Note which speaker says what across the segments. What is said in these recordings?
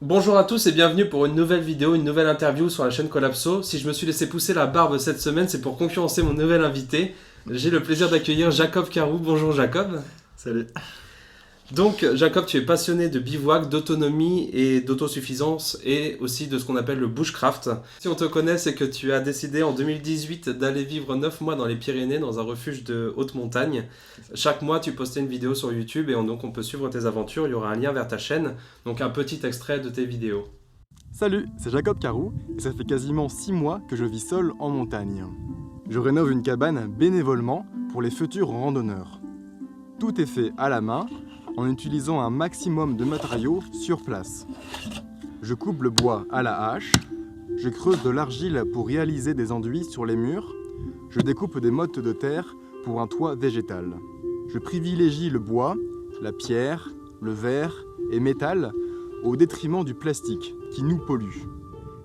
Speaker 1: Bonjour à tous et bienvenue pour une nouvelle vidéo, une nouvelle interview sur la chaîne Collapso. Si je me suis laissé pousser la barbe cette semaine, c'est pour concurrencer mon nouvel invité. J'ai le plaisir d'accueillir Jacob Carou. Bonjour Jacob.
Speaker 2: Salut.
Speaker 1: Donc Jacob, tu es passionné de bivouac, d'autonomie et d'autosuffisance et aussi de ce qu'on appelle le bushcraft. Si on te connaît, c'est que tu as décidé en 2018 d'aller vivre 9 mois dans les Pyrénées dans un refuge de haute montagne. Chaque mois, tu postais une vidéo sur YouTube et donc on peut suivre tes aventures. Il y aura un lien vers ta chaîne, donc un petit extrait de tes vidéos.
Speaker 2: Salut, c'est Jacob Carou et ça fait quasiment 6 mois que je vis seul en montagne. Je rénove une cabane bénévolement pour les futurs randonneurs. Tout est fait à la main en utilisant un maximum de matériaux sur place. Je coupe le bois à la hache, je creuse de l'argile pour réaliser des enduits sur les murs, je découpe des mottes de terre pour un toit végétal. Je privilégie le bois, la pierre, le verre et métal au détriment du plastique qui nous pollue.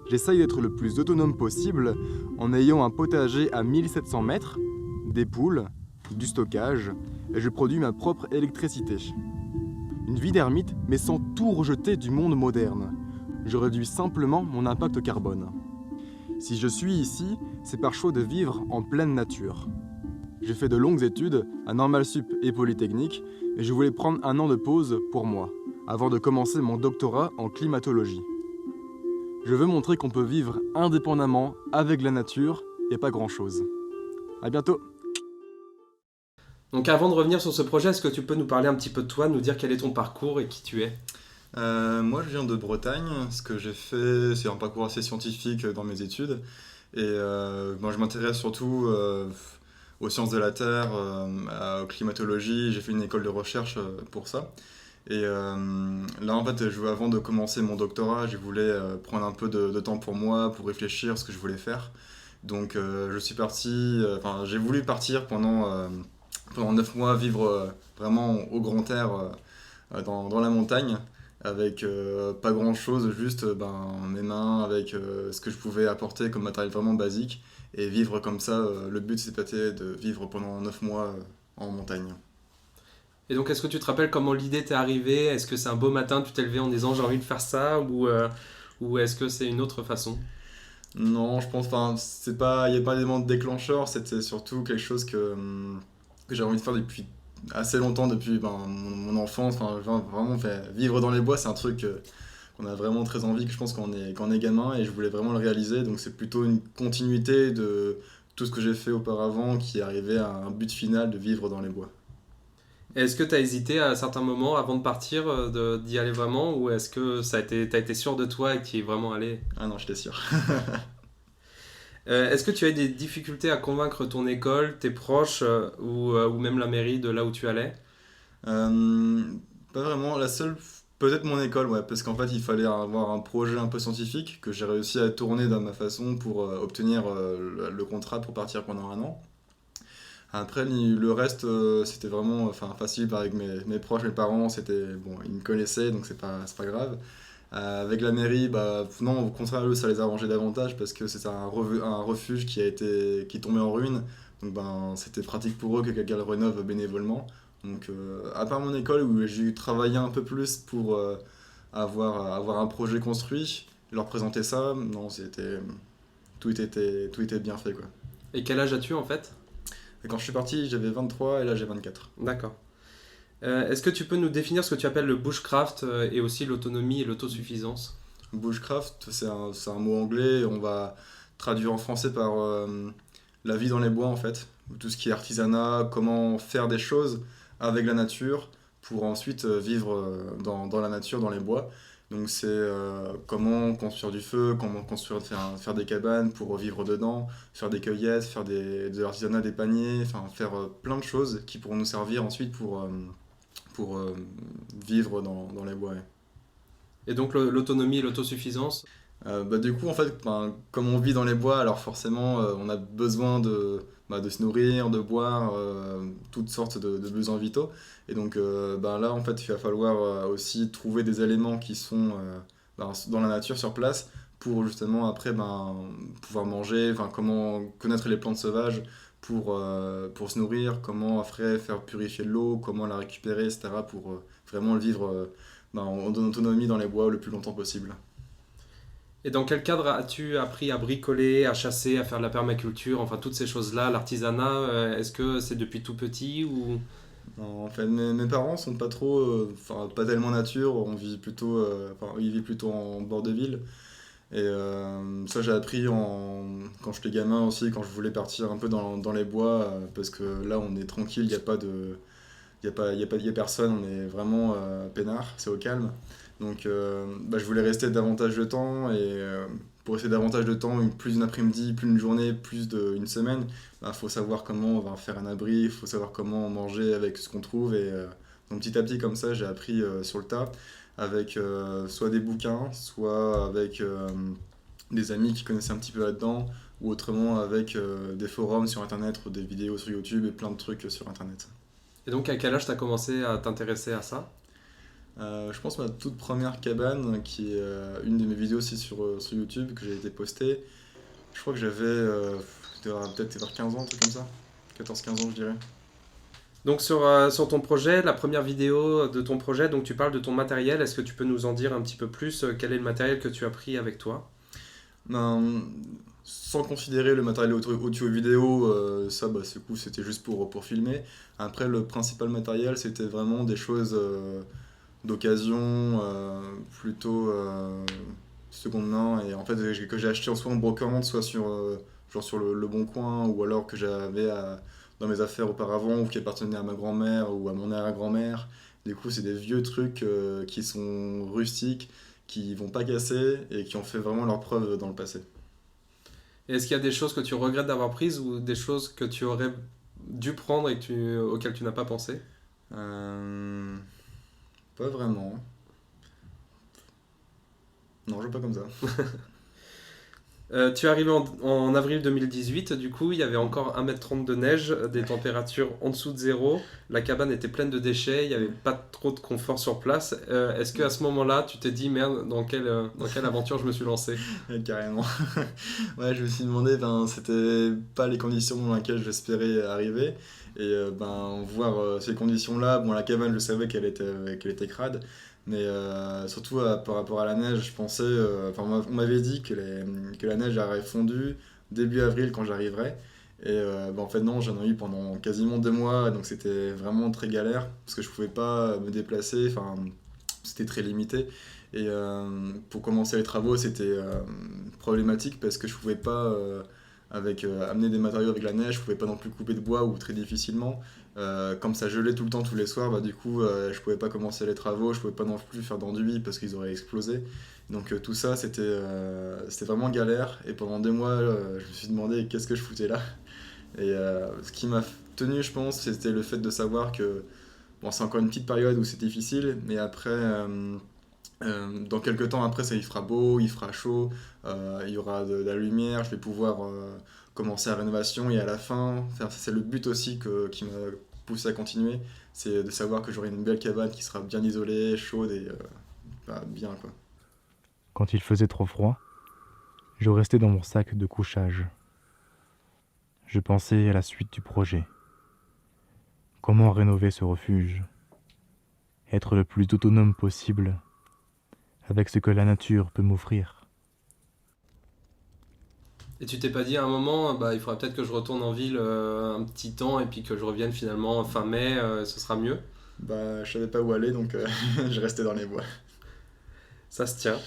Speaker 2: J'essaye d'être le plus autonome possible en ayant un potager à 1700 mètres, des poules, du stockage et je produis ma propre électricité. Une vie d'ermite mais sans tout rejeter du monde moderne. Je réduis simplement mon impact carbone. Si je suis ici, c'est par choix de vivre en pleine nature. J'ai fait de longues études à Normal Sup et Polytechnique et je voulais prendre un an de pause pour moi, avant de commencer mon doctorat en climatologie. Je veux montrer qu'on peut vivre indépendamment avec la nature et pas grand-chose. À bientôt.
Speaker 1: Donc avant de revenir sur ce projet, est-ce que tu peux nous parler un petit peu de toi, nous dire quel est ton parcours et qui tu es?
Speaker 3: Moi, je viens de Bretagne. Ce que j'ai fait, c'est un parcours assez scientifique dans mes études. Et moi, je m'intéresse surtout aux sciences de la Terre, aux climatologie. J'ai fait une école de recherche pour ça. Et là, en fait, avant de commencer mon doctorat, je voulais prendre un peu de temps pour moi, pour réfléchir à ce que je voulais faire. Donc, je suis parti, j'ai voulu partir pendant 9 mois, vivre vraiment au grand air dans la montagne avec pas grand chose, juste mes mains, avec ce que je pouvais apporter comme matériel vraiment basique et vivre comme ça. Le but c'était de vivre pendant 9 mois en montagne.
Speaker 1: Et donc est-ce que tu te rappelles comment l'idée t'est arrivée? Est-ce que c'est un beau matin, tu t'es levé en disant j'ai envie de faire ça ou est-ce que c'est une autre façon?
Speaker 3: Non, je pense, c'est pas, il n'y a pas d'élément de déclencheur, c'était surtout quelque chose que j'ai envie de faire depuis assez longtemps, depuis mon enfance. Vraiment, vivre dans les bois, c'est un truc qu'on a vraiment très envie, que je pense quand on est gamin, et je voulais vraiment le réaliser. Donc c'est plutôt une continuité de tout ce que j'ai fait auparavant qui est arrivé à un but final de vivre dans les bois.
Speaker 1: Et est-ce que tu as hésité à certains moments avant de partir d'y aller vraiment ou est-ce que t'as été sûr de toi et que tu y es vraiment allé?
Speaker 3: Ah non, j'étais sûr.
Speaker 1: Est-ce que tu as eu des difficultés à convaincre ton école, tes proches ou même la mairie de là où tu allais?
Speaker 3: Euh, Pas vraiment. La seule, peut-être mon école, ouais, parce qu'en fait, il fallait avoir un projet un peu scientifique que j'ai réussi à tourner dans ma façon pour obtenir le contrat pour partir pendant un an. Après, le reste, c'était vraiment facile avec mes proches, mes parents, c'était bon, ils me connaissaient, donc c'est pas grave. Avec la mairie, non, au contraire, eux, ça les a arrangés davantage parce que c'était un refuge qui est tombé en ruine. Donc c'était pratique pour eux que quelqu'un le rénove bénévolement. Donc à part mon école où j'ai travaillé un peu plus pour avoir un projet construit, leur présenter ça, non, tout était bien fait quoi.
Speaker 1: Et quel âge as-tu en fait?
Speaker 3: Et quand je suis parti, j'avais 23 et là j'ai 24.
Speaker 1: D'accord. Est-ce que tu peux nous définir ce que tu appelles le bushcraft et aussi l'autonomie et l'autosuffisance?
Speaker 3: Bushcraft, c'est un mot anglais, on va traduire en français par la vie dans les bois en fait. Tout ce qui est artisanat, comment faire des choses avec la nature pour ensuite vivre dans la nature, dans les bois. Donc c'est comment construire du feu, comment faire des cabanes pour vivre dedans, faire des cueillettes, faire de l'artisanat, des paniers, faire plein de choses qui pourront nous servir ensuite pour vivre dans les bois. Ouais.
Speaker 1: Et donc l'autonomie et l'autosuffisance?
Speaker 3: Du coup, en fait, comme on vit dans les bois, alors forcément, on a besoin de se nourrir, de boire, toutes sortes de besoins vitaux. Et donc, là, en fait, il va falloir aussi trouver des éléments qui sont dans la nature, sur place, pour justement après pouvoir manger, comment connaître les plantes sauvages, pour se nourrir, comment après faire purifier l'eau, comment la récupérer, etc. pour vraiment le vivre en autonomie dans les bois le plus longtemps possible.
Speaker 1: Et dans quel cadre as-tu appris à bricoler, à chasser, à faire de la permaculture, enfin toutes ces choses-là, l'artisanat, est-ce que c'est depuis tout petit ou...
Speaker 3: Non, en fait, mes parents sont pas trop, pas tellement nature, ils vivent plutôt en bord de ville. Et ça, j'ai appris quand j'étais gamin aussi, quand je voulais partir un peu dans les bois, parce que là, on est tranquille, il n'y a pas de, y a personne, on est vraiment peinard, c'est au calme. Donc, je voulais rester davantage de temps, et pour rester davantage de temps, plus une après-midi, plus une journée, plus d'une semaine, faut savoir comment on va faire un abri, il faut savoir comment manger avec ce qu'on trouve. Et donc, petit à petit, comme ça, j'ai appris sur le tas, avec soit des bouquins, soit avec des amis qui connaissaient un petit peu là-dedans, ou autrement avec des forums sur Internet, ou des vidéos sur YouTube et plein de trucs sur Internet.
Speaker 1: Et donc à quel âge tu as commencé à t'intéresser à ça?
Speaker 3: Je pense ma toute première cabane, qui est une de mes vidéos aussi sur YouTube, que j'ai été postée. Je crois que j'avais peut-être vers 15 ans, un truc comme ça. 14-15 ans, je dirais.
Speaker 1: Donc sur ton projet, la première vidéo de ton projet, donc tu parles de ton matériel, est-ce que tu peux nous en dire un petit peu plus? Quel est le matériel que tu as pris avec toi?
Speaker 3: Ben, sans considérer le matériel audio et vidéo, ça, c'était juste pour filmer. Après, le principal matériel, c'était vraiment des choses d'occasion, plutôt seconde main, et en fait que j'ai acheté soit en brocante, soit genre sur le Bon Coin, ou alors que j'avais dans mes affaires auparavant, ou qui appartenaient à ma grand-mère ou à mon arrière-grand-mère. Du coup, c'est des vieux trucs qui sont rustiques, qui vont pas casser et qui ont fait vraiment leur preuve dans le passé.
Speaker 1: Et est-ce qu'il y a des choses que tu regrettes d'avoir prises ou des choses que tu aurais dû prendre et auxquelles tu n'as pas pensé?
Speaker 3: Pas vraiment. Non, je veux pas comme ça.
Speaker 1: Tu es arrivé en avril 2018, du coup il y avait encore 1,30 m de neige, des températures en dessous de zéro, la cabane était pleine de déchets, il n'y avait pas trop de confort sur place. Est-ce qu'à ce moment-là tu t'es dit merde, dans quelle aventure je me suis lancé?
Speaker 3: Carrément. Ouais, je me suis demandé, c'était pas les conditions dans lesquelles j'espérais arriver. Et voir ces conditions-là, la cabane, je savais qu'elle était crade. Mais surtout par rapport à la neige, je pensais, on m'avait dit que la neige aurait fondu début avril quand j'arriverais. Et en fait non, j'en ai eu pendant quasiment 2 mois, donc c'était vraiment très galère parce que je pouvais pas me déplacer, c'était très limité. Et pour commencer les travaux, c'était problématique parce que je pouvais pas amener des matériaux avec la neige, je pouvais pas non plus couper de bois ou très difficilement. Comme ça gelait tout le temps tous les soirs, du coup je pouvais pas commencer les travaux, je pouvais pas non plus faire d'enduit parce qu'ils auraient explosé. Donc tout ça c'était vraiment galère, et pendant 2 mois je me suis demandé qu'est-ce que je foutais là. Et ce qui m'a tenu, je pense, c'était le fait de savoir que c'est encore une petite période où c'est difficile, mais après dans quelques temps après, ça il fera beau, il fera chaud, il y aura de la lumière, je vais pouvoir commencer la rénovation, et à la fin, c'est le but aussi qui m'a poussé à continuer, c'est de savoir que j'aurai une belle cabane qui sera bien isolée, chaude et bien quoi.
Speaker 2: Quand il faisait trop froid, je restais dans mon sac de couchage. Je pensais à la suite du projet. Comment rénover ce refuge? Être le plus autonome possible avec ce que la nature peut m'offrir.
Speaker 1: Et tu t'es pas dit à un moment, il faudrait peut-être que je retourne en ville un petit temps et puis que je revienne finalement fin mai, ce sera mieux?
Speaker 3: Je savais pas où aller, donc je restais dans les bois.
Speaker 1: Ça se tient.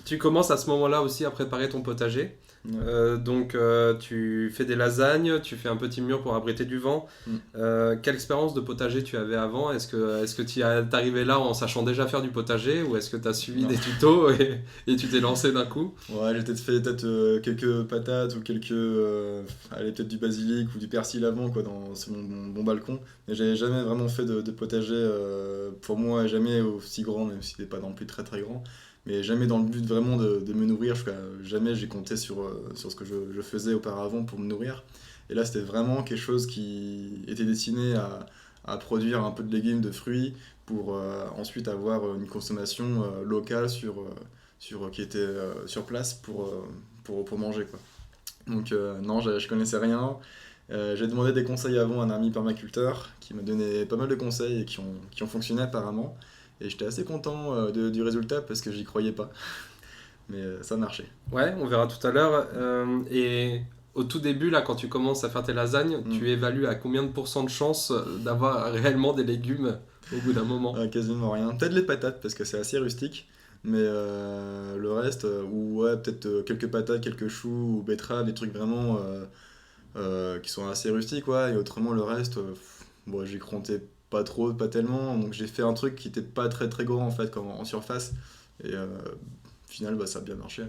Speaker 1: Tu commences à ce moment-là aussi à préparer ton potager.
Speaker 3: Ouais.
Speaker 1: Donc tu fais des lasagnes, tu fais un petit mur pour abriter du vent. Quelle expérience de potager tu avais avant? Est-ce que tu es arrivé là en sachant déjà faire du potager, ou est-ce que tu as suivi des tutos et tu t'es lancé d'un coup?
Speaker 3: Ouais, j'ai peut-être fait quelques patates ou peut-être du basilic ou du persil avant sur mon balcon. Mais j'avais jamais vraiment fait de potager, pour moi, jamais aussi grand, même s'il n'est pas non plus très très grand. Mais jamais dans le but vraiment de me nourrir. Jamais j'ai compté sur ce que je faisais auparavant pour me nourrir. Et là, c'était vraiment quelque chose qui était destiné à produire un peu de légumes, de fruits, pour ensuite avoir une consommation locale qui était sur place pour manger, quoi. Donc non, je connaissais rien. J'ai demandé des conseils avant à un ami permaculteur qui m'a donné pas mal de conseils et qui ont fonctionné apparemment. Et j'étais assez content du résultat parce que j'y croyais pas. Mais ça marchait.
Speaker 1: Ouais, on verra tout à l'heure. Et au tout début, là, quand tu commences à faire tes lasagnes, tu évalues à combien de pourcents de chance d'avoir réellement des légumes au bout d'un moment?
Speaker 3: Quasiment rien. Peut-être les patates parce que c'est assez rustique. Mais le reste, ou ouais, peut-être quelques patates, quelques choux ou betteraves, des trucs vraiment qui sont assez rustiques, ouais. Et autrement, le reste, bon, j'y comptais pas trop, pas tellement. Donc j'ai fait un truc qui était pas très très grand en fait, comme en surface. Et au final, bah, ça a bien marché.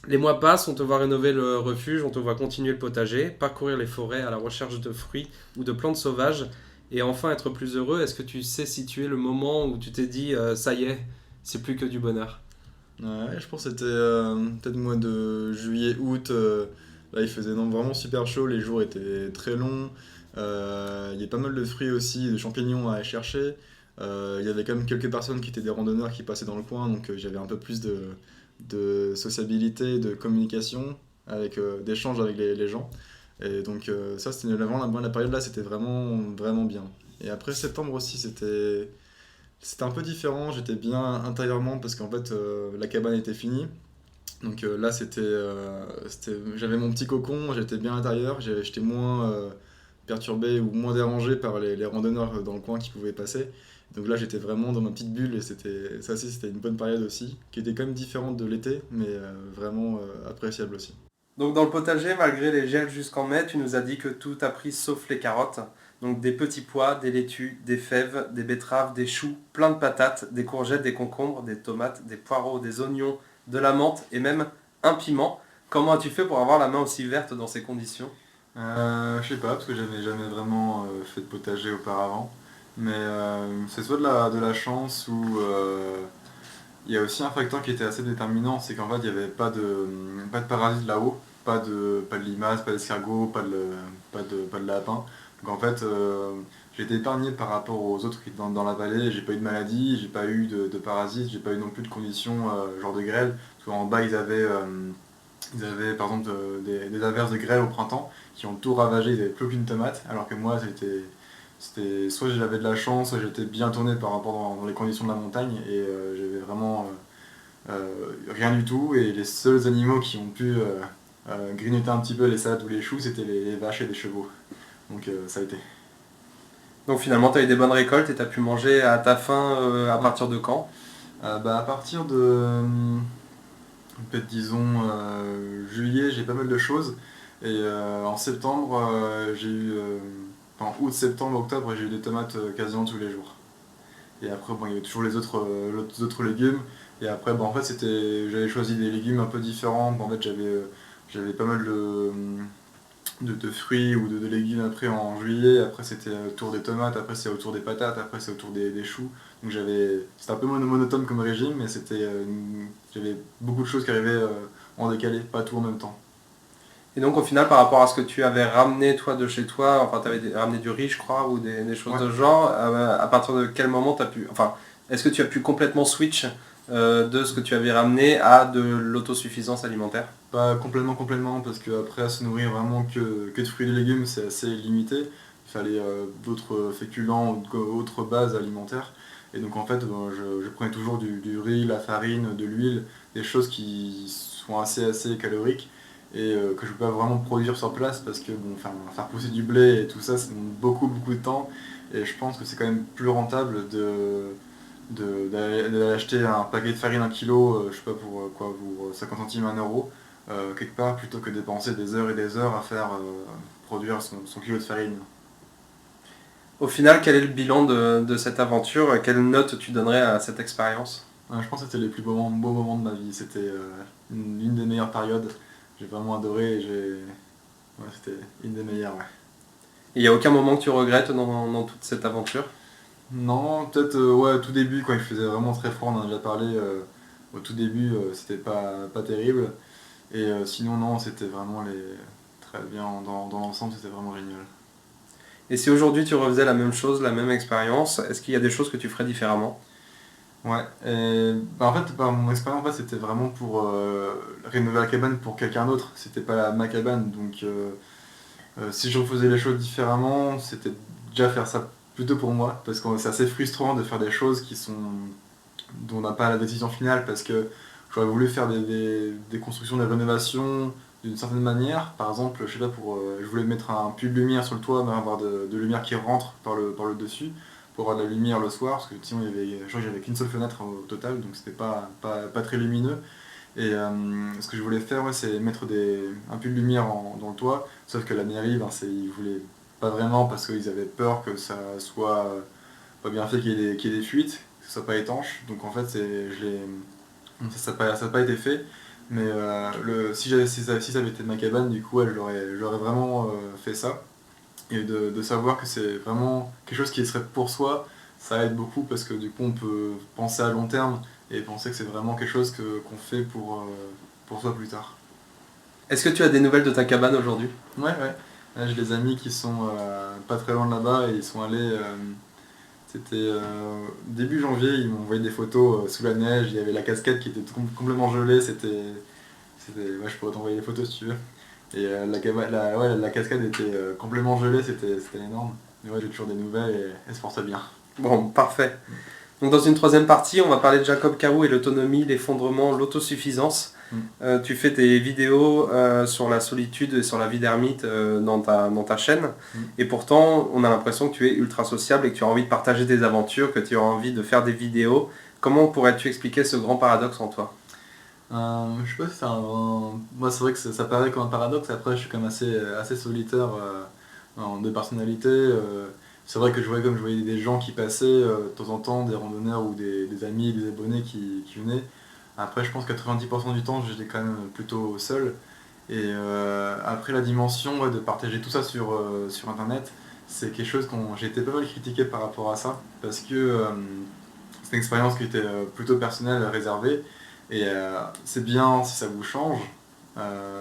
Speaker 1: Les mois passent, on te voit rénover le refuge, on te voit continuer le potager, parcourir les forêts à la recherche de fruits ou de plantes sauvages, et enfin être plus heureux. Est-ce que tu sais situer le moment où tu t'es dit ça y est, c'est plus que du bonheur?
Speaker 3: Ouais, je pense que c'était peut-être le mois de juillet, août. Là, il faisait non, vraiment super chaud, les jours étaient très longs. Il y a pas mal de fruits aussi, de champignons à aller chercher. Il y avait quand même quelques personnes qui étaient des randonneurs qui passaient dans le coin, donc j'avais un peu plus de sociabilité, de communication, avec d'échanges avec les gens. Et donc ça, c'était vraiment la période là, c'était vraiment, vraiment bien. Et après septembre aussi, c'était un peu différent, j'étais bien intérieurement parce qu'en fait la cabane était finie. Donc là j'avais mon petit cocon, j'étais bien à l'intérieur, j'étais moins perturbé ou moins dérangé par les randonneurs dans le coin qui pouvaient passer. Donc là j'étais vraiment dans ma petite bulle et ça aussi c'était une bonne période aussi, qui était quand même différente de l'été, mais vraiment appréciable aussi.
Speaker 1: Donc dans le potager, malgré les gels jusqu'en mai, tu nous as dit que tout a pris sauf les carottes. Donc des petits pois, des laitues, des fèves, des betteraves, des choux, plein de patates, des courgettes, des concombres, des tomates, des poireaux, des oignons, de la menthe et même un piment. Comment as-tu fait pour avoir la main aussi verte dans ces conditions?
Speaker 3: Je sais pas, parce que j'avais jamais vraiment fait de potager auparavant. Mais c'est soit de la chance ou il y a aussi un facteur qui était assez déterminant, c'est qu'en fait il n'y avait pas de parasites là-haut, pas de limaces, pas d'escargots, pas de lapins. Donc en fait j'ai été épargné par rapport aux autres qui étaient dans la vallée, j'ai pas eu de maladie, j'ai pas eu de parasites, j'ai pas eu non plus de conditions genre de grêle. Parce qu'en bas ils avaient par exemple des averses de grêle au printemps qui ont tout ravagé, ils n'avaient plus aucune tomate, alors que moi c'était soit j'avais de la chance, soit j'étais bien tourné par rapport dans les conditions de la montagne et j'avais vraiment rien du tout. Et les seuls animaux qui ont pu grignoter un petit peu les salades ou les choux, c'était les vaches et les chevaux. Donc ça a été.
Speaker 1: Donc finalement, tu as eu des bonnes récoltes et tu as pu manger à ta faim à partir de quand?
Speaker 3: Bah, à partir de peut-être disons juillet, j'ai pas mal de choses. Et en septembre, enfin août, septembre, octobre, j'ai eu des tomates quasiment tous les jours. Et après, bon, il y avait toujours les autres légumes. Et après, bon, en fait, j'avais choisi des légumes un peu différents. Bon, en fait, j'avais pas mal de fruits ou de légumes après en juillet. Après, c'était autour des tomates. Après, c'est autour des patates. Après, c'est autour des choux. Donc, c'était un peu monotone comme régime, mais j'avais beaucoup de choses qui arrivaient en décalé, pas tout en même temps.
Speaker 1: Et donc au final, par rapport à ce que tu avais ramené toi de chez toi, enfin tu avais ramené du riz je crois, ou des choses
Speaker 3: Ouais.
Speaker 1: de ce genre, à partir de quel moment tu as pu... Enfin, est-ce que tu as pu complètement switch de ce que tu avais ramené à de l'autosuffisance alimentaire?
Speaker 3: Pas complètement, parce qu'après, se nourrir vraiment que de fruits et de légumes, c'est assez limité. Il fallait d'autres féculents ou autres bases alimentaires. Et donc en fait, ben, je prenais toujours du riz, la farine, de l'huile, des choses qui sont assez caloriques et que je peux pas vraiment produire sur place parce que bon, enfin, faire pousser du blé et tout ça, ça demande beaucoup de temps. Et je pense que c'est quand même plus rentable d'aller acheter un paquet de farine 1 kilo, je sais pas pour quoi, pour 50 centimes, 1 euro, quelque part, plutôt que dépenser des heures et des heures à faire produire son kilo de farine.
Speaker 1: Au final, quel est le bilan de cette aventure? Quelle note tu donnerais à cette expérience?
Speaker 3: Je pense que c'était les plus beaux moments de ma vie, c'était une des meilleures périodes. J'ai vraiment adoré et ouais, c'était une des meilleures. Ouais.
Speaker 1: Il n'y a aucun moment que tu regrettes dans toute cette aventure?
Speaker 3: Non, peut-être ouais, au tout début, quand il faisait vraiment très froid, on en a déjà parlé, au tout début, c'était pas terrible. Et sinon, non, c'était vraiment très bien, dans l'ensemble, c'était vraiment génial.
Speaker 1: Et si aujourd'hui tu refaisais la même chose, la même expérience, est-ce qu'il y a des choses que tu ferais différemment?
Speaker 3: Ouais, et, bah, en fait, mon expérience, en fait, c'était vraiment pour rénover la cabane pour quelqu'un d'autre, c'était pas ma cabane, donc
Speaker 2: Si je refaisais les choses différemment, c'était déjà faire ça plutôt pour moi, parce que c'est assez frustrant de faire des choses dont on n'a pas la décision finale, parce que j'aurais voulu faire des constructions, des rénovations d'une certaine manière. Par exemple, je sais pas, je voulais mettre un puits de lumière sur le toit, mais avoir de lumière qui rentre par le dessus, pour avoir de la lumière le soir, parce que sinon je crois que j'avais qu'une seule fenêtre au total, donc c'était pas très lumineux. Et ce que je voulais faire, ouais, c'est mettre un puits de lumière dans le toit, sauf que la mairie, ben, ils voulaient pas vraiment parce qu'ils avaient peur que ça soit pas bien fait, qu'il y ait des fuites, que ce soit pas étanche. Donc en fait, ça n'a pas été fait. Mais si ça avait été ma cabane, du coup, ouais, j'aurais vraiment fait ça. Et de savoir que c'est vraiment quelque chose qui serait pour soi, ça aide beaucoup parce que du coup, on peut penser à long terme et penser que c'est vraiment quelque chose qu'on fait pour soi plus tard.
Speaker 1: Est-ce que tu as des nouvelles de ta cabane aujourd'hui?
Speaker 2: Ouais, ouais. Là, j'ai des amis qui sont pas très loin de là-bas et ils sont allés. C'était début janvier, ils m'ont envoyé des photos sous la neige. Il y avait la cascade qui était complètement gelée. Ouais, je pourrais t'envoyer les photos si tu veux. Et ouais, la cascade était complètement gelée, c'était énorme. Mais ouais, j'ai toujours des nouvelles et elles se portent bien.
Speaker 1: Bon, parfait. Donc dans une troisième partie, on va parler de Jacob Carou et l'autonomie, l'effondrement, l'autosuffisance. Tu fais tes vidéos sur la solitude et sur la vie d'ermite dans ta chaîne. Et pourtant, on a l'impression que tu es ultra sociable et que tu as envie de partager tes aventures, que tu as envie de faire des vidéos. Comment pourrais-tu expliquer ce grand paradoxe en toi?
Speaker 2: Je sais pas si c'est Moi, c'est vrai que ça paraît comme un paradoxe. Après, je suis quand même assez solitaire en deux personnalités. C'est vrai que comme je voyais des gens qui passaient de temps en temps, des randonneurs ou des amis, des abonnés qui venaient. Après, je pense que 90% du temps, j'étais quand même plutôt seul. Et après, la dimension ouais, de partager tout ça sur Internet, c'est quelque chose j'ai été pas mal critiqué par rapport à ça. Parce que c'est une expérience qui était plutôt personnelle, réservée. Et c'est bien si ça vous change,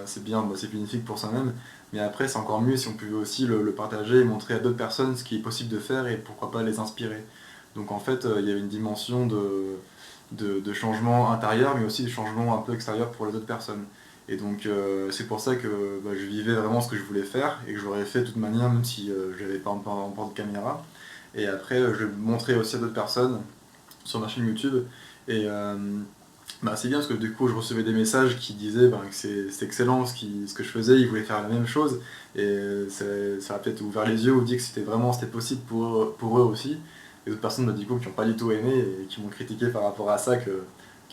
Speaker 2: c'est bien, bah, c'est bénéfique pour soi-même, mais après c'est encore mieux si on pouvait aussi le partager et montrer à d'autres personnes ce qui est possible de faire et pourquoi pas les inspirer. Donc en fait il y avait une dimension de changement intérieur mais aussi de changement un peu extérieur pour les autres personnes. Et donc c'est pour ça que bah, je vivais vraiment ce que je voulais faire et que je l'aurais fait de toute manière même si je n'avais pas en port de caméra. Et après je le montrais aussi à d'autres personnes sur ma chaîne YouTube. Et bah, c'est bien parce que du coup je recevais des messages qui disaient bah, que c'est excellent ce que je faisais, ils voulaient faire la même chose et ça a peut-être ouvert les yeux ou dit que c'était possible pour eux aussi. Et d'autres personnes bah, du coup qui n'ont pas du tout aimé et qui m'ont critiqué par rapport à ça que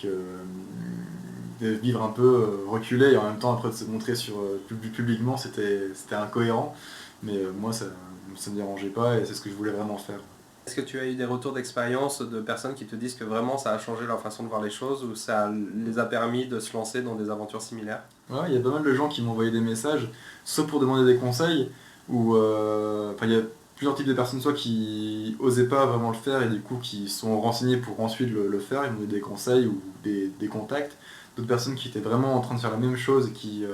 Speaker 2: de vivre un peu reculé et en même temps après de se montrer publiquement c'était incohérent. Mais moi ça me dérangeait pas et c'est ce que je voulais vraiment faire.
Speaker 1: Est-ce que tu as eu des retours d'expérience de personnes qui te disent que vraiment ça a changé leur façon de voir les choses ou ça les a permis de se lancer dans des aventures similaires?
Speaker 2: Ouais, il y a pas mal de gens qui m'ont envoyé des messages, soit pour demander des conseils, ou enfin, il y a plusieurs types de personnes, soit qui osaient pas vraiment le faire et du coup qui sont renseignées pour ensuite le faire, ils m'ont donné des conseils ou des contacts. D'autres personnes qui étaient vraiment en train de faire la même chose, qui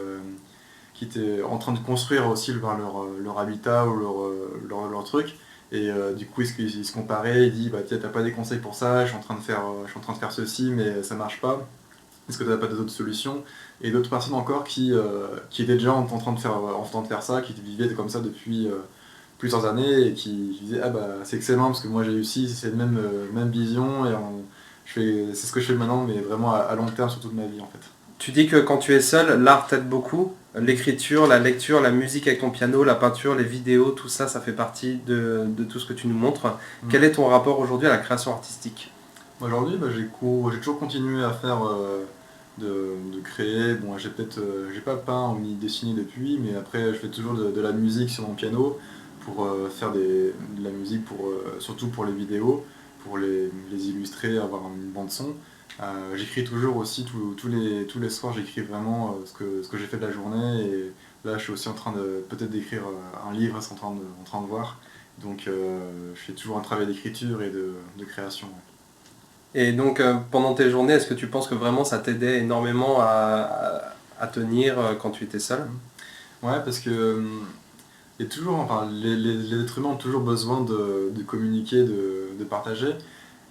Speaker 2: étaient en train de construire aussi leur habitat ou leur truc. Et du coup, ils se comparaient, ils disent bah tiens, t'as pas des conseils pour ça, je suis en train de faire ceci, mais ça marche pas. Est-ce que tu n'as pas d'autres solutions? Et d'autres personnes encore qui étaient déjà en train de faire ça, qui vivaient comme ça depuis plusieurs années et qui disaient ah bah c'est excellent parce que moi j'ai réussi, c'est la même vision et c'est ce que je fais maintenant mais vraiment à long terme sur toute ma vie en fait.
Speaker 1: Tu dis que quand tu es seul, l'art t'aide beaucoup. L'écriture, la lecture, la musique avec ton piano, la peinture, les vidéos, tout ça, ça fait partie de tout ce que tu nous montres. Quel est ton rapport aujourd'hui à la création artistique?
Speaker 2: Aujourd'hui, bah, j'ai toujours continué à faire de créer. Bon, j'ai pas peint ou ni dessiné depuis, mais après, je fais toujours de la musique sur mon piano pour faire de la musique surtout pour les vidéos, pour les illustrer, avoir une bande son. J'écris toujours aussi tous les soirs, j'écris vraiment ce que j'ai fait de la journée et là, je suis aussi en train de peut-être d'écrire un livre, c'est en train de voir. Donc, je fais toujours un travail d'écriture et de création. Ouais.
Speaker 1: Et donc pendant tes journées, est-ce que tu penses que vraiment ça t'aidait énormément à tenir quand tu étais seul?
Speaker 2: Ouais, parce que il y a toujours, enfin, les êtres humains ont toujours besoin de communiquer, de partager.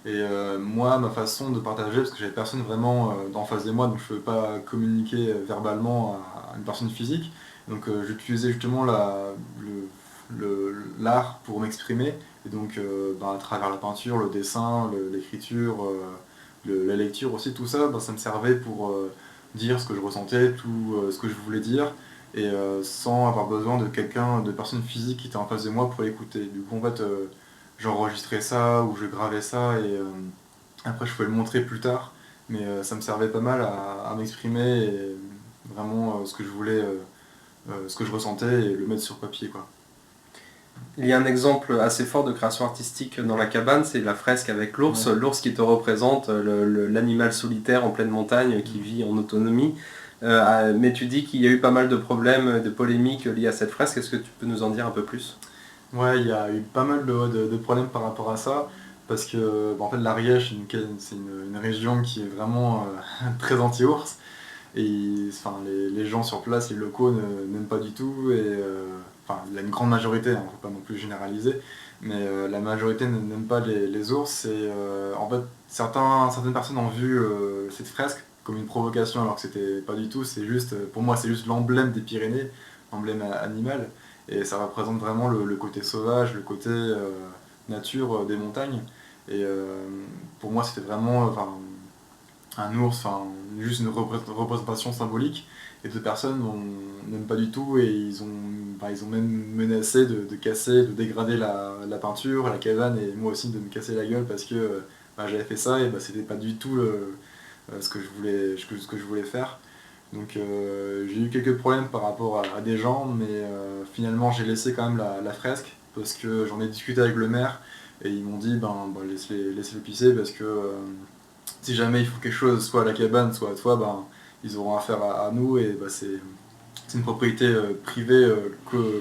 Speaker 2: Et moi, ma façon de partager, parce que j'avais personne vraiment en face de moi, donc je ne peux pas communiquer verbalement à une personne physique. Donc j'utilisais justement l'art pour m'exprimer, et donc à travers la peinture, le dessin, l'écriture, la lecture aussi, tout ça, ça me servait pour dire ce que je ressentais, tout ce que je voulais dire, et sans avoir besoin de personne physique qui était en face de moi pour l'écouter. Du coup en fait j'enregistrais ça ou je gravais ça, et après je pouvais le montrer plus tard, mais ça me servait pas mal à m'exprimer, et vraiment ce que je voulais, ce que je ressentais, et le mettre sur papier, quoi.
Speaker 1: Il y a un exemple assez fort de création artistique dans la cabane, c'est la fresque avec l'ours,
Speaker 2: Ouais.
Speaker 1: l'ours qui te représente, l'animal solitaire en pleine montagne qui vit en autonomie. Mais tu dis qu'il y a eu pas mal de problèmes, de polémiques liées à cette fresque, est-ce que tu peux nous en dire un peu plus?
Speaker 2: Ouais, il y a eu pas mal de problèmes par rapport à ça, parce que en fait l'Ariège c'est une région qui est vraiment très anti-ours, et enfin, les gens sur place, les locaux n'aiment pas du tout, et enfin la une grande majorité, hein, faut pas non plus généraliser, mais la majorité n'aime pas les ours, et en fait certaines personnes ont vu cette fresque comme une provocation, alors que c'était pas du tout, c'est juste, pour moi c'est juste l'emblème des Pyrénées, l'emblème animal, et ça représente vraiment le côté sauvage, le côté nature des montagnes, et pour moi c'était vraiment un ours, juste une représentation symbolique, et deux personnes n'aiment pas du tout, et ils ont même menacé de casser, de dégrader la peinture, la cabane, et moi aussi de me casser la gueule parce que j'avais fait ça, et c'était pas du tout ce que ce que je voulais faire. Donc j'ai eu quelques problèmes par rapport à des gens, mais finalement j'ai laissé quand même la fresque, parce que j'en ai discuté avec le maire, et ils m'ont dit laisse-les pisser, parce que si jamais il faut quelque chose, soit à la cabane, soit à toi, ils auront affaire à nous, et c'est une propriété privée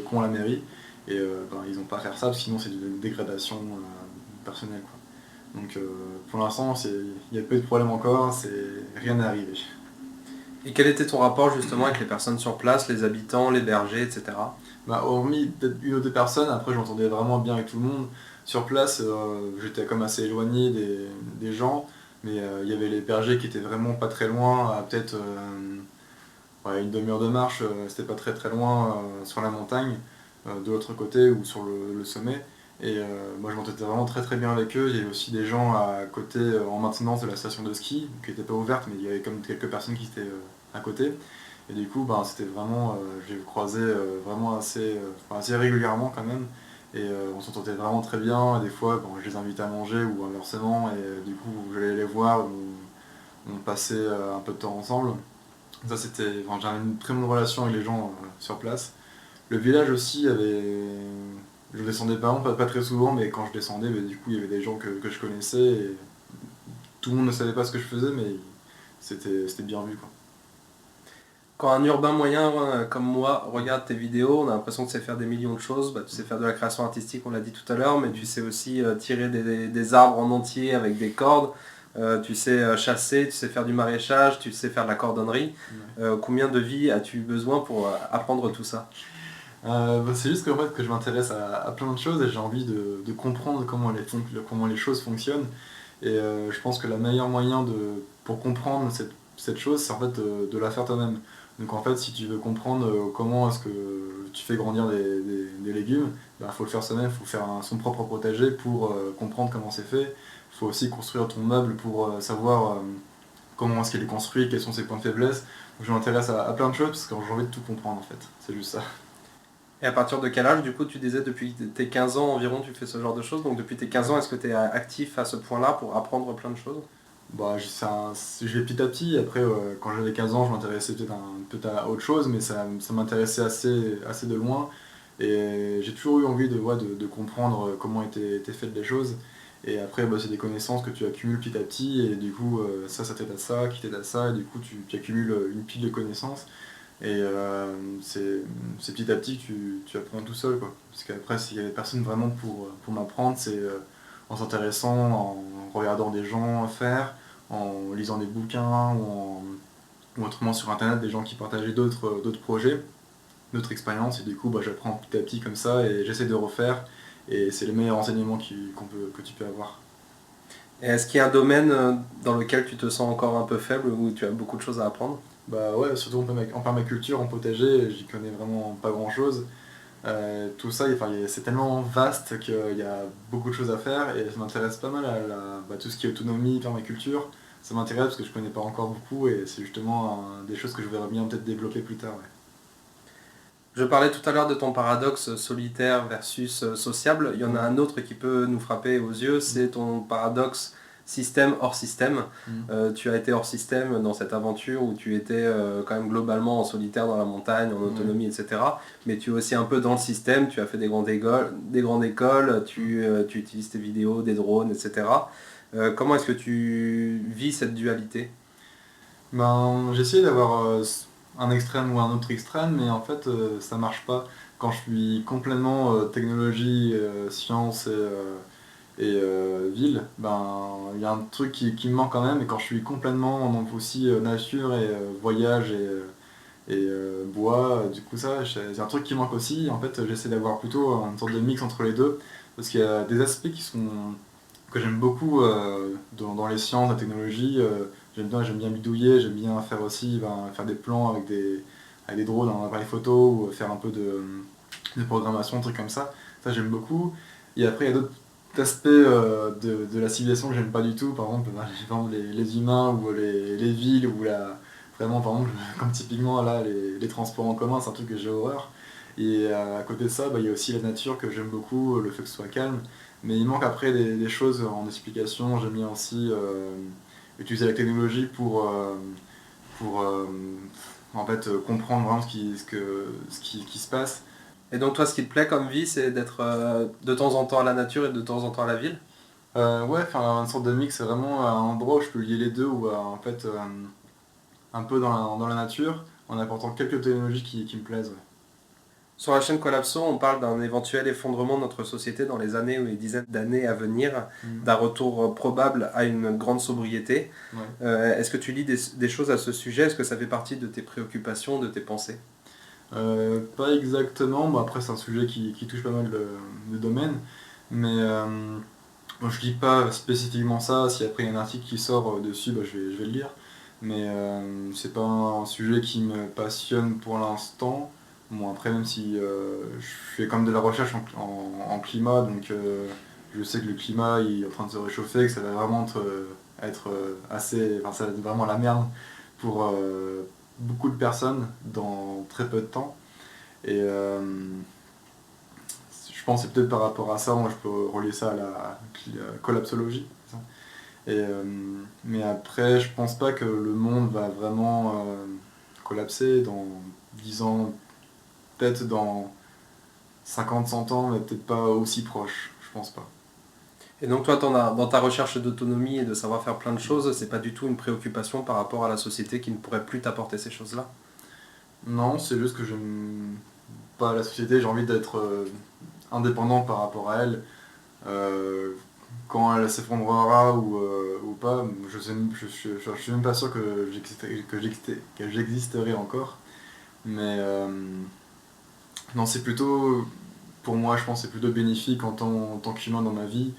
Speaker 2: qu'ont la mairie, et ils n'ont pas à faire ça, parce que sinon c'est une dégradation personnelle, quoi. Donc pour l'instant il y a peu de problèmes encore, rien n'est arrivé.
Speaker 1: Et quel était ton rapport justement avec les personnes sur place, les habitants, les bergers, etc.
Speaker 2: Hormis peut-être une ou deux personnes, après je m'entendais vraiment bien avec tout le monde. Sur place, j'étais comme assez éloigné des gens, mais il y avait les bergers qui étaient vraiment pas très loin, à peut-être ouais, une demi-heure de marche, c'était pas très très loin sur la montagne, de l'autre côté ou sur le sommet. Et moi je m'entendais vraiment très très bien avec eux. Il y avait aussi des gens à côté en maintenance de la station de ski, qui n'était pas ouverte, mais il y avait comme quelques personnes qui étaient à côté. Et du coup, c'était vraiment, j'ai croisé vraiment assez régulièrement quand même. Et on s'entendait vraiment très bien. Et des fois, je les invitais à manger ou inversement. Et du coup, j'allais les voir, on passait un peu de temps ensemble. Ça, j'avais une très bonne relation avec les gens sur place. Le village aussi je descendais pas très souvent, mais quand je descendais, du coup, il y avait des gens que je connaissais. Et tout le monde ne savait pas ce que je faisais, mais c'était bien vu, quoi.
Speaker 1: Quand un urbain moyen comme moi regarde tes vidéos, on a l'impression que tu sais faire des millions de choses. Tu sais faire de la création artistique, on l'a dit tout à l'heure, mais tu sais aussi tirer des arbres en entier avec des cordes. Tu sais chasser, tu sais faire du maraîchage, tu sais faire de la cordonnerie.
Speaker 2: Ouais.
Speaker 1: Combien de vies as-tu besoin pour apprendre tout ça?
Speaker 2: C'est juste qu'en fait, que je m'intéresse à plein de choses, et j'ai envie de comprendre comment les choses fonctionnent. Et je pense que le meilleur moyen pour comprendre cette chose, c'est en fait de la faire toi-même. Donc en fait, si tu veux comprendre comment est-ce que tu fais grandir des légumes, il faut le faire soi-même, il faut faire son propre potager pour comprendre comment c'est fait. Il faut aussi construire ton meuble pour savoir comment est-ce qu'il est construit, quels sont ses points de faiblesse. Donc je m'intéresse à plein de choses parce que j'ai envie de tout comprendre en fait. C'est juste ça.
Speaker 1: Et à partir de quel âge, du coup, tu disais depuis tes 15 ans environ, tu fais ce genre de choses. Donc depuis tes 15 ans, est-ce que tu es actif à ce point-là pour apprendre plein de choses?
Speaker 2: Je vais petit à petit. Après, quand j'avais 15 ans, je m'intéressais peut-être à autre chose, mais ça m'intéressait assez de loin. Et j'ai toujours eu envie de comprendre comment étaient faites les choses. Et après, c'est des connaissances que tu accumules petit à petit, et du coup, ça t'aide à ça, qui t'aide à ça, et du coup, tu accumules une pile de connaissances. Et c'est petit à petit que tu apprends tout seul, quoi. Parce qu'après, s'il y avait personne vraiment pour m'apprendre, c'est en s'intéressant, en regardant des gens faire, en lisant des bouquins, ou autrement sur internet, des gens qui partageaient d'autres projets, d'autres expériences, et du coup j'apprends petit à petit comme ça, et j'essaie de refaire, et c'est le meilleur enseignement que tu peux avoir.
Speaker 1: Et est-ce qu'il y a un domaine dans lequel tu te sens encore un peu faible, où tu as beaucoup de choses à apprendre?
Speaker 2: Bah ouais, surtout en permaculture, en potager, j'y connais vraiment pas grand-chose. Tout ça, enfin, c'est tellement vaste qu'il y a beaucoup de choses à faire et ça m'intéresse pas mal à tout ce qui est autonomie, permaculture. Ça m'intéresse parce que je connais pas encore beaucoup et c'est justement des choses que je verrais bien peut-être développer plus tard. Ouais.
Speaker 1: Je parlais tout à l'heure de ton paradoxe solitaire versus sociable. Il y en a un autre qui peut nous frapper aux yeux, c'est ton paradoxe système hors système. Tu as été hors système dans cette aventure où tu étais quand même globalement en solitaire dans la montagne, en autonomie, etc. Mais tu es aussi un peu dans le système, tu as fait des grandes écoles, tu utilises tes vidéos, des drones, etc. Comment est-ce que tu vis cette dualité?
Speaker 2: Ben, j'ai essayé d'avoir un extrême ou un autre extrême, mais en fait, ça marche pas. Quand je suis complètement technologie, science et ville, ben il y a un truc qui me manque quand même. Et quand je suis complètement donc aussi nature et voyage et bois, du coup ça, c'est un truc qui manque aussi. En fait, j'essaie d'avoir plutôt une sorte de mix entre les deux, parce qu'il y a des aspects que j'aime beaucoup dans les sciences, la technologie. J'aime bien bidouiller, j'aime bien faire aussi faire des plans avec des drones, un appareil photo, ou faire un peu de programmation, trucs comme ça. Ça j'aime beaucoup. Et après il y a d'autres aspects de la civilisation que j'aime pas du tout. Par exemple les humains ou les villes ou vraiment par exemple comme typiquement là les transports en commun, c'est un truc que j'ai horreur. Et à côté de ça, il y a aussi la nature que j'aime beaucoup, le fait que ce soit calme. Mais il manque après des choses en explication. J'aime bien aussi utiliser la technologie pour en fait, comprendre vraiment ce qui se passe.
Speaker 1: Et donc toi, ce qui te plaît comme vie, c'est d'être de temps en temps à la nature et de temps en temps à la ville?
Speaker 2: Ouais, enfin une sorte de mix, c'est vraiment un endroit où je peux lier les deux, où en fait un peu dans la nature, en apportant quelques technologies qui me plaisent. Ouais.
Speaker 1: Sur la chaîne Collapso, on parle d'un éventuel effondrement de notre société dans les années ou les dizaines d'années à venir, d'un retour probable à une grande sobriété.
Speaker 2: Ouais.
Speaker 1: Est-ce que tu lis des choses à ce sujet? Est-ce que ça fait partie de tes préoccupations, de tes pensées?
Speaker 2: Pas exactement, bon, après c'est un sujet qui touche pas mal de domaines, mais moi, je lis pas spécifiquement ça. Si après il y a un article qui sort dessus, je vais le lire. Mais c'est pas un sujet qui me passionne pour l'instant. Bon, après, même si je fais comme de la recherche en climat, donc je sais que le climat il est en train de se réchauffer, que ça va vraiment être assez. Enfin, ça va être vraiment la merde pour beaucoup de personnes dans très peu de temps. Et je pense que c'est peut-être par rapport à ça, moi je peux relier ça à la collapsologie. C'est ça. Mais après, je pense pas que le monde va vraiment collapser dans 10 ans, peut-être dans 50-100 ans, mais peut-être pas aussi proche, je pense pas.
Speaker 1: Et donc toi, dans ta recherche d'autonomie et de savoir faire plein de choses, c'est pas du tout une préoccupation par rapport à la société qui ne pourrait plus t'apporter ces choses-là?
Speaker 2: Non, c'est juste que j'aime pas la société, j'ai envie d'être indépendant par rapport à elle. Euh, Quand elle s'effondrera ou pas, je suis même pas sûr que j'existerai encore. Mais non, c'est plutôt, pour moi, je pense, c'est plutôt bénéfique en tant qu'humain dans ma vie,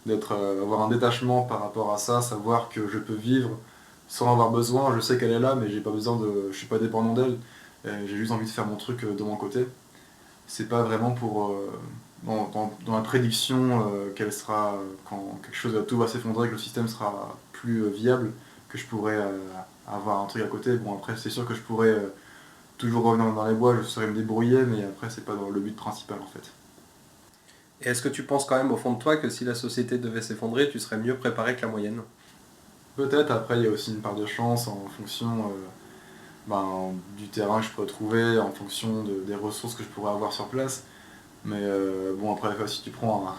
Speaker 2: avoir un détachement par rapport à ça, savoir que je peux vivre sans avoir besoin. Je sais qu'elle est là, mais j'ai pas besoin je suis pas dépendant d'elle. J'ai juste envie de faire mon truc de mon côté. C'est pas vraiment pour dans la prédiction qu'elle sera quand quelque chose tout va s'effondrer, que le système sera plus viable, que je pourrais avoir un truc à côté. Bon après c'est sûr que je pourrais toujours revenir dans les bois, je saurais me débrouiller, mais après c'est pas le but principal en fait.
Speaker 1: Et est-ce que tu penses quand même au fond de toi que si la société devait s'effondrer, tu serais mieux préparé que la moyenne?
Speaker 2: Peut-être après il y a aussi une part de chance en fonction du terrain que je pourrais trouver, en fonction des ressources que je pourrais avoir sur place. Mais bon, après, si tu prends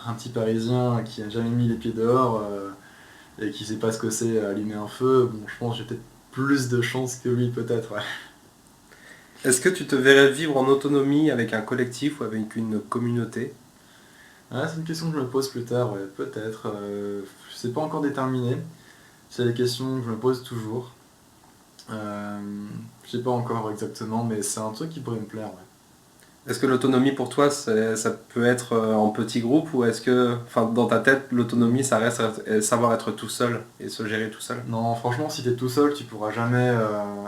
Speaker 2: un petit Parisien qui a jamais mis les pieds dehors et qui sait pas ce que c'est allumer un feu, bon, je pense que j'ai peut-être plus de chance que lui, peut-être, ouais.
Speaker 1: Est-ce que tu te verrais vivre en autonomie avec un collectif ou avec une communauté?
Speaker 2: Ah, c'est une question que je me pose plus tard, ouais, peut-être. Je sais pas encore déterminé. C'est des questions que je me pose toujours. Je sais pas encore exactement, mais c'est un truc qui pourrait me plaire, ouais.
Speaker 1: Est-ce que l'autonomie pour toi, ça peut être en petit groupe ou est-ce que, enfin, dans ta tête, l'autonomie, ça reste savoir être tout seul et se gérer tout seul?
Speaker 2: Non, franchement, si t'es tout seul, tu pourras jamais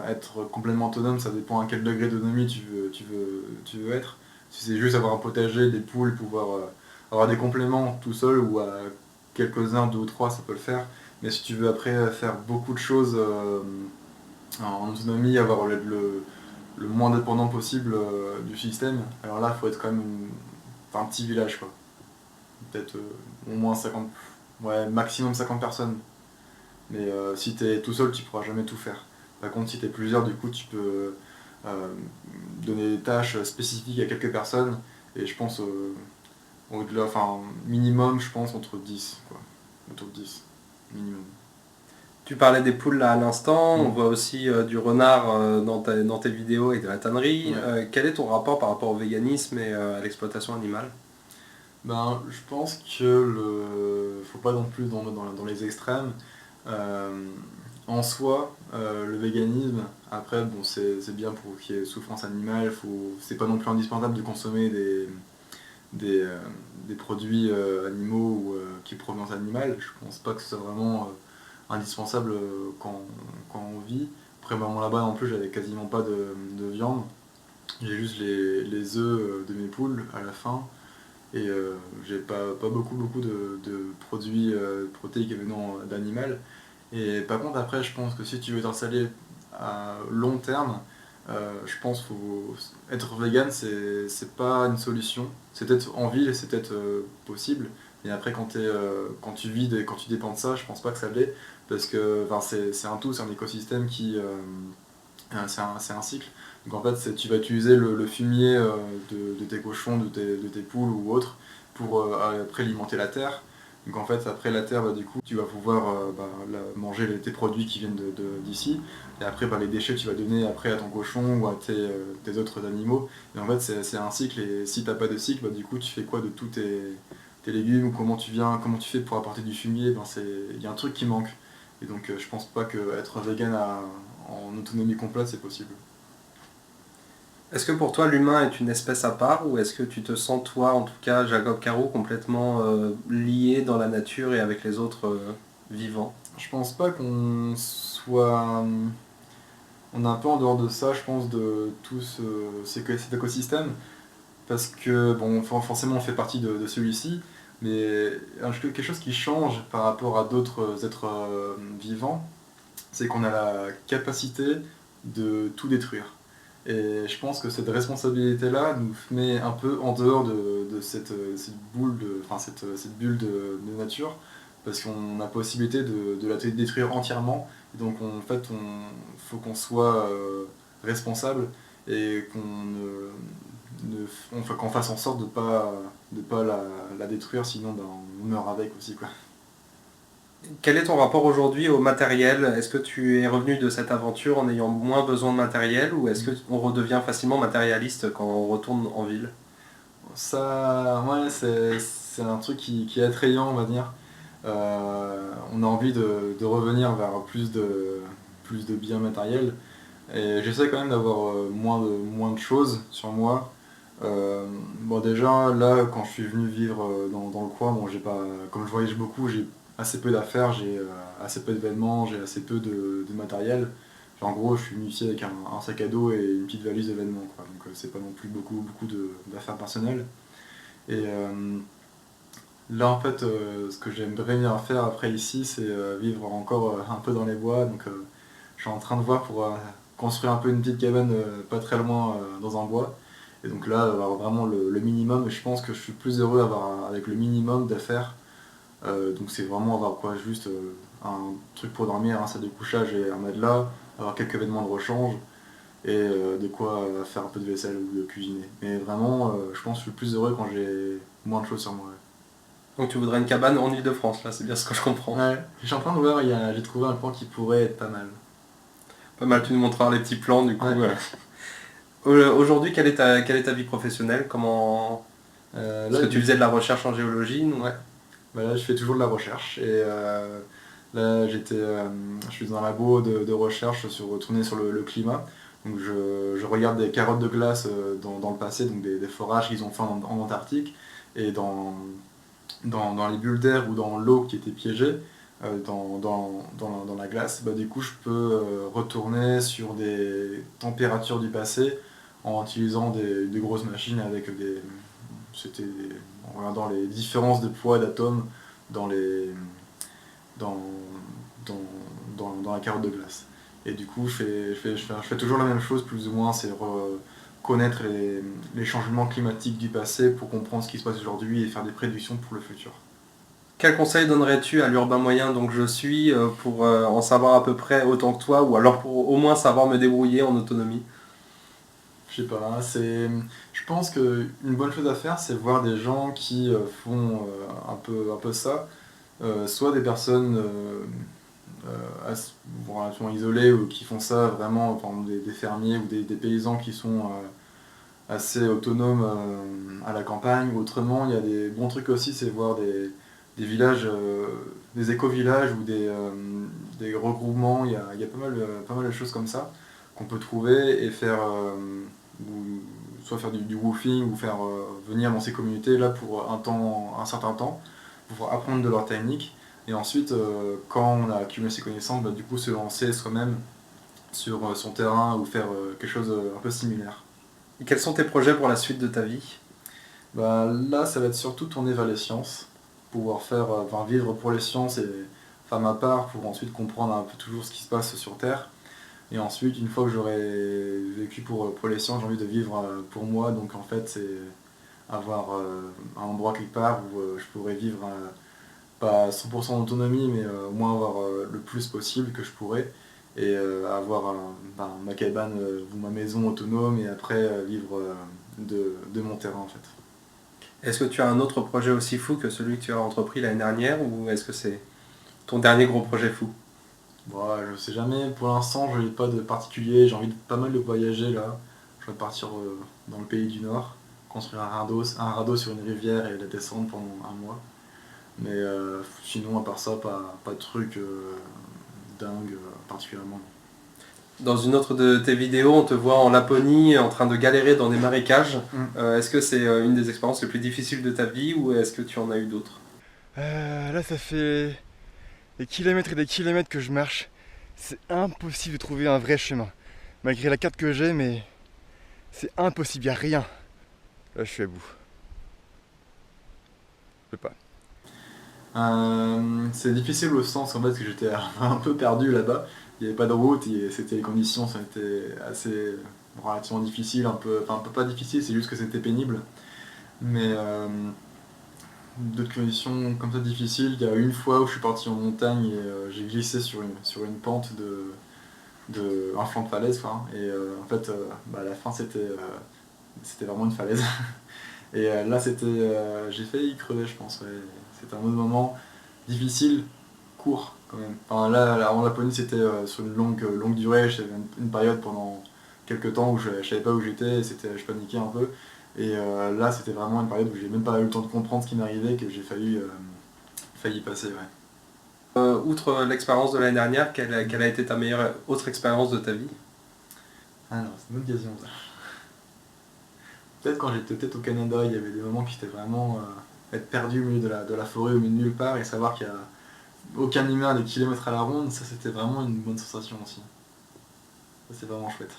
Speaker 2: être complètement autonome. Ça dépend à quel degré d'autonomie tu veux être. Si c'est juste avoir un potager, des poules, pouvoir avoir des compléments tout seul ou à quelques-uns, deux ou trois, ça peut le faire. Mais si tu veux après faire beaucoup de choses en autonomie, avoir le moins dépendant possible du système, alors là, il faut être quand même un petit village, quoi. Peut-être au moins 50, ouais, maximum 50 personnes. Mais si t'es tout seul, tu pourras jamais tout faire. Par contre, si t'es plusieurs, du coup, tu peux euh, donner des tâches spécifiques à quelques personnes. Et je pense, au-delà, enfin, minimum, je pense, entre 10, quoi. Autour de 10, minimum.
Speaker 1: Tu parlais des poules là à l'instant, on
Speaker 2: Mm.
Speaker 1: voit aussi du renard dans tes vidéos et de la tannerie.
Speaker 2: Ouais.
Speaker 1: Quel est ton rapport par rapport au véganisme et à l'exploitation animale?
Speaker 2: Ben, je pense que faut pas non plus dans les extrêmes. Euh, En soi, le véganisme, après, bon, c'est bien pour qu'il y ait souffrance animale, c'est pas non plus indispensable de consommer des, euh, des produits animaux ou qui proviennent animale. Je pense pas que ce soit vraiment indispensable quand on vit. Après, bah, moi là-bas, en plus, j'avais quasiment pas de viande. J'ai juste les œufs de mes poules à la fin. Et j'ai pas beaucoup de produits protéiques venant d'animal. Et par contre, après, je pense que si tu veux t'installer à long terme, je pense qu'il faut être vegan, c'est pas une solution. C'est peut-être en ville, c'est peut-être possible. Mais après, quand tu vis et quand tu dépends de ça, je pense pas que ça l'est. Parce que enfin, c'est un tout, c'est un écosystème c'est un cycle. Donc en fait, tu vas utiliser le fumier de tes cochons, de tes poules ou autres pour après alimenter la terre. Donc en fait, après la terre, bah, du coup, tu vas pouvoir manger tes produits qui viennent d'ici. Et après, bah, les déchets, tu vas donner après à ton cochon ou à tes autres animaux. Et en fait, c'est un cycle. Et si t'as pas de cycle, bah, du coup, tu fais quoi de tous tes légumes ou comment tu fais pour apporter du fumier, ben, il y a un truc qui manque. Et donc, je pense pas que être vegan en autonomie complète, c'est possible.
Speaker 1: Est-ce que pour toi l'humain est une espèce à part ou est-ce que tu te sens toi, en tout cas Jacob Carou, complètement lié dans la nature et avec les autres vivants?
Speaker 2: Je pense pas qu'on soit. On est un peu en dehors de ça, je pense, de tout cet écosystème. Parce que, bon, forcément, on fait partie de celui-ci. Mais quelque chose qui change par rapport à d'autres êtres vivants, c'est qu'on a la capacité de tout détruire. Et je pense que cette responsabilité-là nous met un peu en dehors de cette boule cette bulle de nature, parce qu'on a la possibilité de la détruire entièrement. Et donc en fait, faut qu'on soit responsable et qu'on fasse en sorte de pas la détruire, sinon ben, on meurt avec aussi, quoi.
Speaker 1: Quel est ton rapport aujourd'hui au matériel? Est-ce que tu es revenu de cette aventure en ayant moins besoin de matériel ou est-ce qu'on redevient facilement matérialiste quand on retourne en ville?
Speaker 2: Ça, ouais, c'est un truc qui est attrayant, on va dire. On a envie de revenir vers plus de biens matériels. Et j'essaie quand même d'avoir moins de choses sur moi. Bon, déjà, là, quand je suis venu vivre dans le coin, bon, j'ai pas, comme je voyage beaucoup, j'ai assez peu d'affaires, j'ai assez peu de vêtements, j'ai assez peu de matériel. Genre, en gros, je suis venu ici avec un sac à dos et une petite valise de vêtements, quoi. Donc, c'est pas non plus beaucoup d'affaires personnelles. Et là, en fait, ce que j'aimerais bien faire après ici, c'est vivre encore un peu dans les bois. Donc, je suis en train de voir pour construire un peu une petite cabane pas très loin dans un bois. Et donc là, avoir vraiment le minimum. Et je pense que je suis plus heureux avec le minimum d'affaires. Donc c'est vraiment avoir quoi, juste un truc pour dormir, un sac de couchage et un matelas, avoir quelques vêtements de rechange et de quoi faire un peu de vaisselle ou de cuisiner. Mais vraiment, je pense que je suis plus heureux quand j'ai moins de choses sur moi.
Speaker 1: Donc tu voudrais une cabane en Ile-de-France, là, c'est bien ce que je comprends.
Speaker 2: Ouais, je suis en train de voir, j'ai trouvé un plan qui pourrait être pas mal.
Speaker 1: Pas mal, tu nous montreras les petits plans du coup.
Speaker 2: Ouais.
Speaker 1: Aujourd'hui, quelle est ta vie professionnelle? Comment... Parce
Speaker 2: Là,
Speaker 1: que tu faisais de la recherche en géologie, donc...
Speaker 2: ouais. Bah là, je fais toujours de la recherche et là, je suis dans un labo de recherche tourné sur le climat. Donc je regarde des carottes de glace dans le passé, donc des forages qu'ils ont fait en Antarctique, et dans les bulles d'air ou dans l'eau qui était piégée dans la glace, bah, du coup je peux retourner sur des températures du passé en utilisant des grosses machines avec en regardant les différences de poids d'atomes dans, les, dans, dans la carotte de glace. Et du coup je fais toujours la même chose plus ou moins, c'est connaître les changements climatiques du passé pour comprendre ce qui se passe aujourd'hui et faire des prédictions pour le futur.
Speaker 1: Quel conseil donnerais-tu à l'urbain moyen donc je suis pour en savoir à peu près autant que toi, ou alors pour au moins savoir me débrouiller en autonomie?
Speaker 2: Je sais pas, je pense qu'une bonne chose à faire, c'est voir des gens qui font un peu ça, soit des personnes relativement isolées ou qui font ça vraiment, par exemple des fermiers ou des paysans qui sont assez autonomes à la campagne. Ou autrement, il y a des bons trucs aussi, c'est voir des villages, des éco-villages ou des regroupements. Il y a pas mal de choses comme ça qu'on peut trouver et faire, soit faire du woofing ou faire venir dans ces communautés là pour un certain temps, pour apprendre de leurs techniques. Et ensuite, quand on a accumulé ces connaissances, bah, du coup se lancer soi-même sur son terrain ou faire quelque chose un peu similaire.
Speaker 1: Et quels sont tes projets pour la suite de ta vie?
Speaker 2: Bah, là, ça va être surtout tourné vers les sciences, pouvoir faire, vivre pour les sciences et faire ma part pour ensuite comprendre un peu toujours ce qui se passe sur Terre. Et ensuite, une fois que j'aurai vécu pour les sciences, j'ai envie de vivre pour moi. Donc en fait, c'est avoir un endroit quelque part où je pourrais vivre, pas 100% d'autonomie, mais au moins avoir le plus possible que je pourrais. Et avoir ma cabane ou ma maison autonome et après vivre de mon terrain en fait.
Speaker 1: Est-ce que tu as un autre projet aussi fou que celui que tu as entrepris l'année dernière, ou est-ce que c'est ton dernier gros projet fou?
Speaker 2: Bon, je sais jamais, pour l'instant je n'ai pas de particulier, j'ai envie de pas mal de voyager là. Je vais partir dans le pays du Nord, construire un radeau sur une rivière et la descendre pendant un mois. Mais sinon à part ça, pas de truc dingue particulièrement.
Speaker 1: Dans une autre de tes vidéos, on te voit en Laponie en train de galérer dans des marécages. Est-ce que c'est une des expériences les plus difficiles de ta vie, ou est-ce que tu en as eu d'autres?
Speaker 2: Là ça fait des kilomètres et des kilomètres que je marche. C'est impossible de trouver un vrai chemin. Malgré la carte que j'ai, mais c'est impossible, il n'y a rien. Là je suis à bout. Je peux pas. C'est difficile au sens en fait que j'étais un peu perdu là-bas. Il n'y avait pas de route, les conditions ça a été assez relativement difficiles, un peu pas difficile, c'est juste que c'était pénible. Mais d'autres conditions comme ça difficiles, il y a une fois où je suis parti en montagne et j'ai glissé sur une pente un flanc de falaise, quoi. Et en fait, à la fin c'était vraiment une falaise. Et là j'ai failli crever je pense, ouais. C'était un autre moment difficile, court quand même. Enfin, là en Laponie c'était sur une longue durée, j'avais une période pendant quelques temps où je savais pas où j'étais, je paniquais un peu. Et là c'était vraiment une période où j'ai même pas eu le temps de comprendre ce qui m'arrivait, que j'ai failli passer. Ouais.
Speaker 1: Outre l'expérience de l'année dernière, quelle a été ta meilleure autre expérience de ta vie?
Speaker 2: Ah non, c'est une bonne question ça. Peut-être quand j'étais peut-être au Canada, il y avait des moments qui étaient vraiment être perdu au milieu de la forêt, au milieu de nulle part, et savoir qu'il n'y a aucun humain des kilomètres à la ronde, ça c'était vraiment une bonne sensation aussi. Ça c'est vraiment chouette.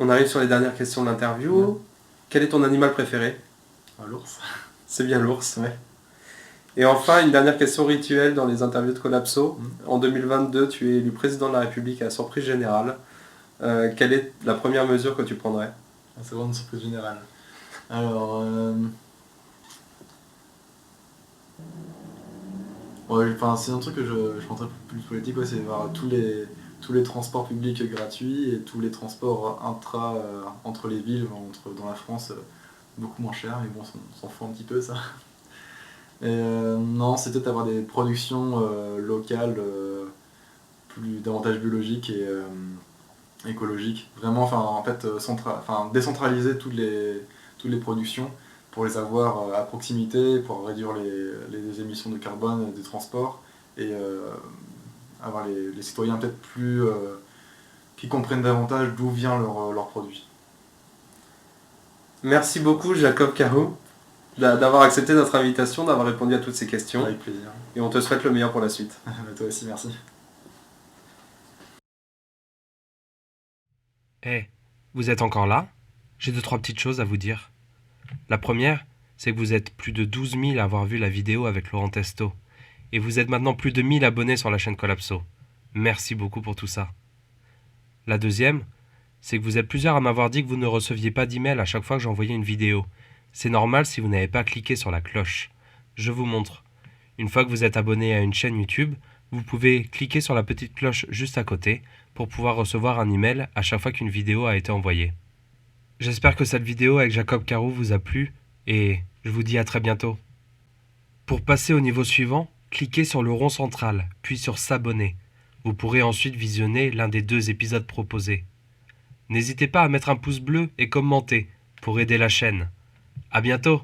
Speaker 1: On arrive sur les dernières questions de l'interview.
Speaker 2: Ouais.
Speaker 1: Quel est ton animal préféré?
Speaker 2: L'ours.
Speaker 1: C'est bien l'ours.
Speaker 2: Ouais.
Speaker 1: Et enfin, une dernière question rituelle dans les interviews de Collapso. En 2022, tu es élu président de la République à la surprise générale. Quelle est la première mesure que tu prendrais?
Speaker 2: C'est vraiment une surprise générale. Alors, ouais, c'est un truc que je prendrais plus politique, ouais, c'est voir tous les transports publics gratuits et tous les transports entre les villes, dans la France, beaucoup moins cher, mais bon, on s'en fout un petit peu ça. Et non, c'est peut-être avoir des productions locales davantage biologiques et écologiques. Vraiment, en fait, décentraliser toutes les productions pour les avoir à proximité, pour réduire les émissions de carbone des transports et avoir les citoyens peut-être qu'ils comprennent davantage d'où vient leur produit.
Speaker 1: Merci beaucoup Jacob Carou d'avoir accepté notre invitation, d'avoir répondu à toutes ces questions.
Speaker 2: Avec plaisir.
Speaker 1: Et on te souhaite le meilleur pour la suite.
Speaker 2: Toi aussi, merci.
Speaker 4: Vous êtes encore là? J'ai 2-3 petites choses à vous dire. La première, c'est que vous êtes plus de 12 000 à avoir vu la vidéo avec Laurent Testo. Et vous êtes maintenant plus de 1000 abonnés sur la chaîne Collapso. Merci beaucoup pour tout ça. La deuxième, c'est que vous êtes plusieurs à m'avoir dit que vous ne receviez pas d'email à chaque fois que j'envoyais une vidéo. C'est normal si vous n'avez pas cliqué sur la cloche. Je vous montre. Une fois que vous êtes abonné à une chaîne YouTube, vous pouvez cliquer sur la petite cloche juste à côté pour pouvoir recevoir un email à chaque fois qu'une vidéo a été envoyée. J'espère que cette vidéo avec Jacob Carou vous a plu et je vous dis à très bientôt. Pour passer au niveau suivant, cliquez sur le rond central, puis sur s'abonner. Vous pourrez ensuite visionner l'un des 2 épisodes proposés. N'hésitez pas à mettre un pouce bleu et commenter pour aider la chaîne. À bientôt!